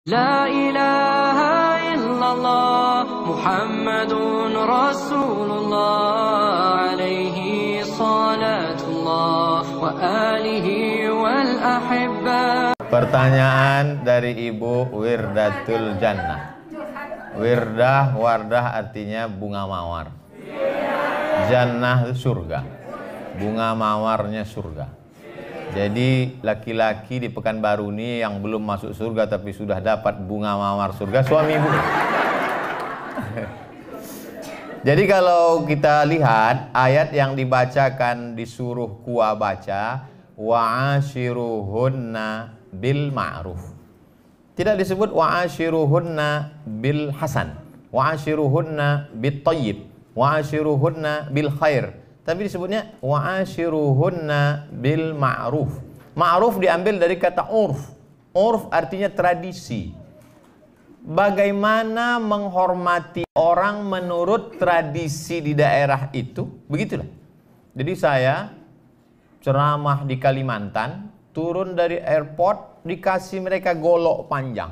La ilaha illallah Muhammadun Rasulullah alaihi salatullah wa alihi wal ahibba. Pertanyaan dari Ibu Wirdatul Jannah. Wirdah, wardah artinya bunga mawar. Jannah itu surga. Bunga mawarnya surga. Jadi laki-laki di Pekanbaru ini yang belum masuk surga tapi sudah dapat bunga mawar surga, suami ibu. Jadi kalau kita lihat ayat yang dibacakan disuruh kuah baca, wa'ashiruhunna bil ma'ruf. Tidak disebut wa'ashiruhunna bil hasan, wa'ashiruhunna bit tayyib, wa'ashiruhunna bil khair. Tapi disebutnya wa'ashiruhunna bil ma'ruf. Ma'ruf diambil dari kata urf. Urf artinya tradisi. Bagaimana menghormati orang menurut tradisi di daerah itu, begitulah. Jadi saya ceramah di Kalimantan, turun dari airport dikasih mereka golok panjang.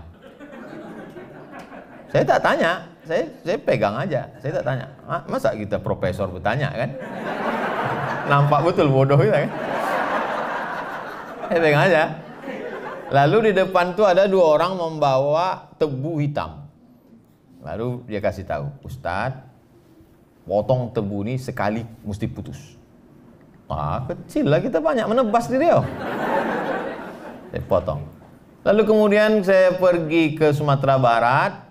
Saya tak tanya, saya pegang aja, saya tak tanya. Masa kita profesor bertanya kan? Nampak betul bodoh kita kan? Saya pegang aja. Lalu di depan tuh ada dua orang membawa tebu hitam. Lalu dia kasih tahu, Ustadz, potong tebu ini sekali mesti putus. Kecil lah, kita banyak menebas di Riau. Saya potong. Lalu kemudian saya pergi ke Sumatera Barat,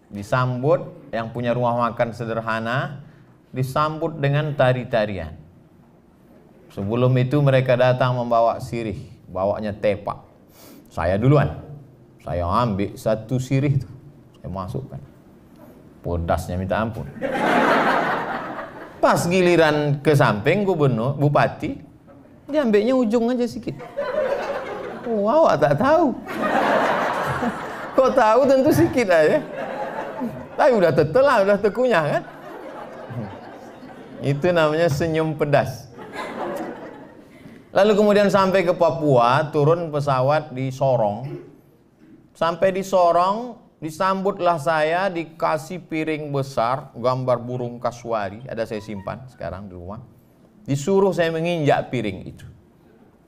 disambut yang punya rumah makan sederhana, disambut dengan tari-tarian. Sebelum itu mereka datang membawa sirih, bawanya tepak. Saya duluan, saya ambil satu sirih itu, saya masukkan. Pedasnya minta ampun. Pas giliran ke samping gubernur, bupati, dia ambilnya ujung aja sedikit. Wow, tak tahu. Kok tahu tentu sedikit aja. Tapi udah tetelah, udah tekunyah kan? Itu namanya senyum pedas. Lalu kemudian sampai ke Papua, turun pesawat di Sorong. Sampai di Sorong, disambutlah saya, dikasih piring besar, gambar burung kasuari, ada saya simpan sekarang di rumah. Disuruh saya menginjak piring itu.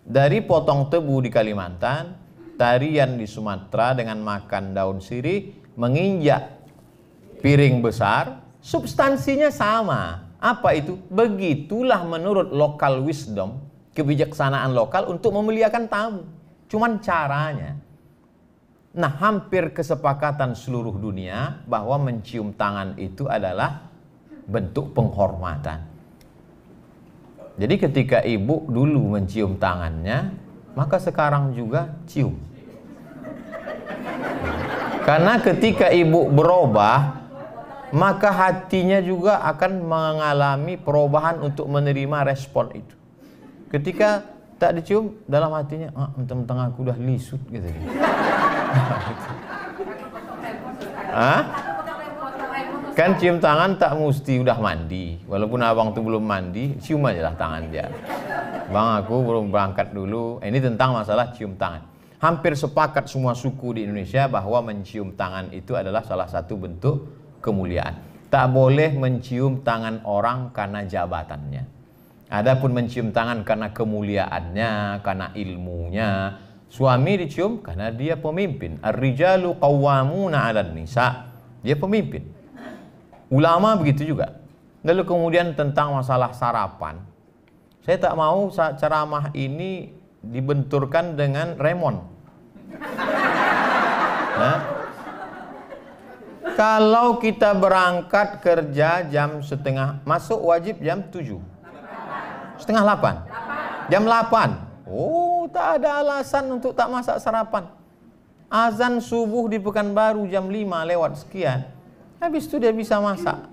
Dari potong tebu di Kalimantan, tarian di Sumatera dengan makan daun sirih, menginjak piring besar, substansinya sama. Apa itu? Begitulah menurut local wisdom, kebijaksanaan lokal untuk memuliakan tamu. Cuman caranya. Nah, hampir kesepakatan seluruh dunia bahwa mencium tangan itu adalah bentuk penghormatan. Jadi ketika ibu dulu mencium tangannya, maka sekarang juga cium. Karena ketika ibu berubah, maka hatinya juga akan mengalami perubahan untuk menerima respon itu. Ketika tak dicium, dalam hatinya, mentang-mentang aku udah lisut gitu. Kan cium tangan tak mesti udah mandi. Walaupun abang tuh belum mandi, cium aja lah tangan dia. Bang, aku belum berangkat dulu. Ini tentang masalah cium tangan. Hampir sepakat semua suku di Indonesia bahwa mencium tangan itu adalah salah satu bentuk kemuliaan. Tak boleh mencium tangan orang karena jabatannya. Adapun mencium tangan karena kemuliaannya, karena ilmunya. Suami dicium karena dia pemimpin. Ar-rijalu qawwamuna 'alan nisa. Dia pemimpin. Ulama begitu juga. Lalu kemudian tentang masalah sarapan. Saya tak mau ceramah ini dibenturkan dengan remon. Kalau kita berangkat kerja jam setengah, masuk wajib jam 7. Setengah 8. Jam 8. Oh, tak ada alasan untuk tak masak sarapan. Azan subuh di Pekanbaru jam 5 lewat sekian. Habis itu dia bisa masak.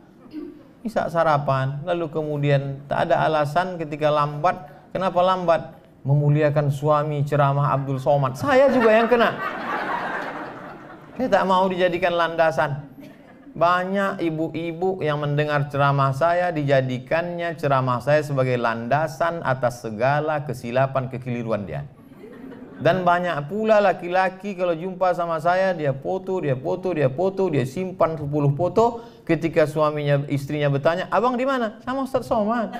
Bisa sarapan. Lalu kemudian tak ada alasan ketika lambat. Kenapa lambat? Memuliakan suami, ceramah Abdul Somad. Saya juga yang kena. Saya tak mau dijadikan landasan. Banyak ibu-ibu yang mendengar ceramah saya, dijadikannya ceramah saya sebagai landasan atas segala kesilapan kekeliruan dia. Dan banyak pula laki-laki kalau jumpa sama saya, dia foto, dia simpan 10 foto. Ketika istrinya bertanya, abang di mana? Sama Ustaz Somad.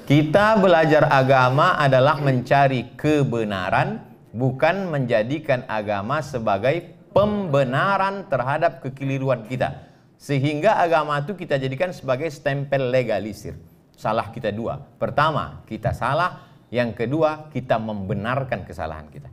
Kita belajar agama adalah mencari kebenaran, bukan menjadikan agama sebagai pembenaran terhadap kekeliruan kita. Sehingga agama itu kita jadikan sebagai stempel legalisir. Salah kita dua. Pertama, kita salah. Yang kedua, kita membenarkan kesalahan kita.